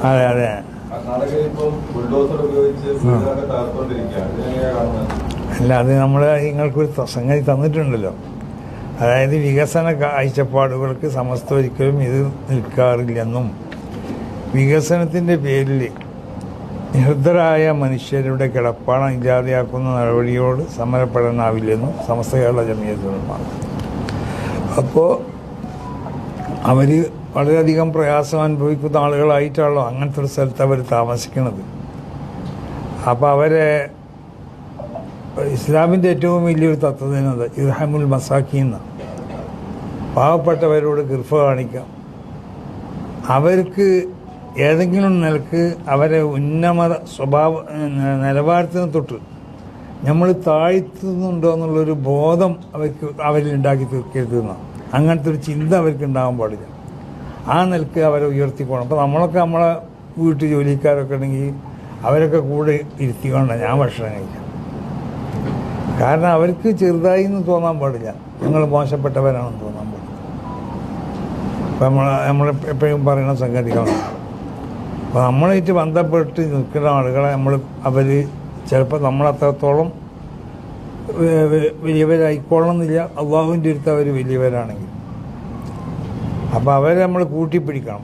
അതെ അതെ. അല്ല, അത് നമ്മൾ നിങ്ങൾക്കൊരു സംഗതി തന്നിട്ടുണ്ടല്ലോ. അതായത് വികസന കാഴ്ചപ്പാടുകൾക്ക് സമസ്ത ഒരിക്കലും ഇത് നിൽക്കാറില്ലെന്നും വികസനത്തിൻ്റെ പേരിൽ നിഹതരായ മനുഷ്യരുടെ കിടപ്പാടം ഇല്ലാതെയാക്കുന്ന നടപടിയോട് സമരപ്പെടാനാവില്ലെന്നും സമസ്ത കേരള ജമിയത്തുൽ ഉലമ. അപ്പോൾ അവർ വളരെയധികം പ്രയാസം അനുഭവിക്കുന്ന ആളുകളായിട്ടാണല്ലോ അങ്ങനത്തെ ഒരു സ്ഥലത്ത് അവർ താമസിക്കുന്നത്. അപ്പോൾ അവരെ ഇസ്ലാമിൻ്റെ ഏറ്റവും വലിയൊരു തത്വത്തിനത് ഇർഹമുൽ മസാക്കീൻ, പാവപ്പെട്ടവരോട് കൃപ കാണിക്കാം. അവർക്ക് ഏതെങ്കിലും നിലക്ക് അവരെ ഉന്നമത സ്വഭാവ നിലവാരത്തിന് തൊട്ട് നമ്മൾ താഴ്ത്തുന്നുണ്ടോ എന്നുള്ളൊരു ബോധം അവരിൽ ഉണ്ടാക്കി തീർക്കരുതെന്ന അങ്ങനത്തെ ഒരു ചിന്ത അവർക്ക് ഉണ്ടാകാൻ പാടില്ല. ആ നിലക്ക് അവരെ ഉയർത്തിക്കോണം. അപ്പോൾ നമ്മളൊക്കെ നമ്മളെ വീട്ടു ജോലിക്കാരൊക്കെ ഉണ്ടെങ്കിൽ അവരൊക്കെ കൂടെ ഇരുത്തിക്കൊണ്ടാണ് ഞാൻ ഭക്ഷണം കഴിക്കാം. കാരണം അവർക്ക് ചെറുതായി എന്ന് തോന്നാൻ പാടില്ല, ഞങ്ങൾ മോശപ്പെട്ടവരാണെന്ന് തോന്നാൻ പാടില്ല. അപ്പം നമ്മൾ എപ്പോഴും പറയുന്ന സംഗതികളാണ്. അപ്പോൾ നമ്മളായിട്ട് ബന്ധപ്പെട്ട് നിൽക്കുന്ന ആളുകളെ അവർ ചിലപ്പോൾ നമ്മളത്രത്തോളം വലിയവരായിക്കൊള്ളണമെന്നില്ല, അള്ളാഹുവിൻ്റെ അടുത്ത് അവർ വലിയവരാണെങ്കിൽ. അപ്പോൾ അവരെ നമ്മൾ കൂട്ടിപ്പിടിക്കണം.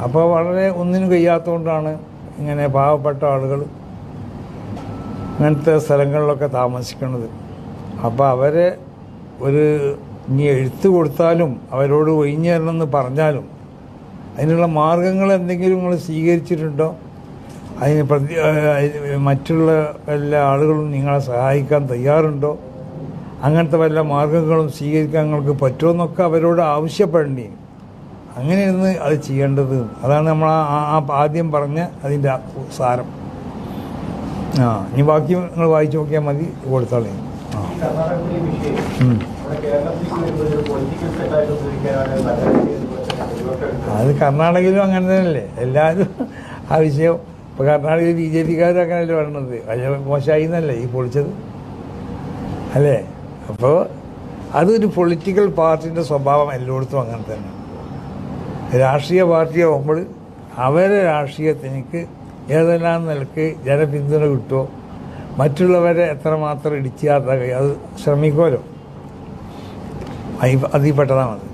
അപ്പോൾ വളരെ ഒന്നിനും കഴിയാത്തതുകൊണ്ടാണ് ഇങ്ങനെ പാവപ്പെട്ട ആളുകൾ അങ്ങനത്തെ സ്ഥലങ്ങളിലൊക്കെ താമസിക്കുന്നത്. അപ്പോൾ അവരെ ഇനി എഴുത്ത് കൊടുത്താലും അവരോട് ഒഴിഞ്ഞു തരണമെന്ന് പറഞ്ഞാലും അതിനുള്ള മാർഗങ്ങൾ എന്തെങ്കിലും നിങ്ങൾ സ്വീകരിച്ചിട്ടുണ്ടോ? അതിന് മറ്റുള്ള എല്ലാ ആളുകളും നിങ്ങളെ സഹായിക്കാൻ തയ്യാറുണ്ടോ? അങ്ങനത്തെ വല്ല മാർഗങ്ങളും സ്വീകരിക്കാൻ നിങ്ങൾക്ക് പറ്റുമെന്നൊക്കെ അവരോട് ആവശ്യപ്പെടേണ്ടി. അങ്ങനെയാണ് അത് ചെയ്യേണ്ടത്. അതാണ് നമ്മൾ ആദ്യം പറഞ്ഞ അതിൻ്റെ സാരം. ഇനി ബാക്കി നിങ്ങൾ വായിച്ചു നോക്കിയാൽ മതി, കൊടുത്താളേ. അത് കർണാടകയിലും അങ്ങനെ തന്നെയല്ലേ എല്ലാവരും ആ വിഷയം. ഇപ്പോൾ കർണാടകയിൽ BJP-കാരും അങ്ങനെയല്ലേ പറയണത്. അത് മോശമായി എന്നല്ലേ ഈ പൊളിച്ചത്, അല്ലേ? അപ്പോൾ അതൊരു പൊളിറ്റിക്കൽ പാർട്ടിൻ്റെ സ്വഭാവം എല്ലായിടത്തും അങ്ങനെ തന്നെ. രാഷ്ട്രീയ പാർട്ടിയാകുമ്പോൾ അവരെ രാഷ്ട്രീയത്തിനേക്ക് ഏതെല്ലാം നിലക്ക് ജനപിന്തുണ കിട്ടുമോ, മറ്റുള്ളവരെ എത്രമാത്രം ഇടിച്ചാത്ത അത് ശ്രമിക്കുമല്ലോ, അതിൽ പെട്ടതാണ്.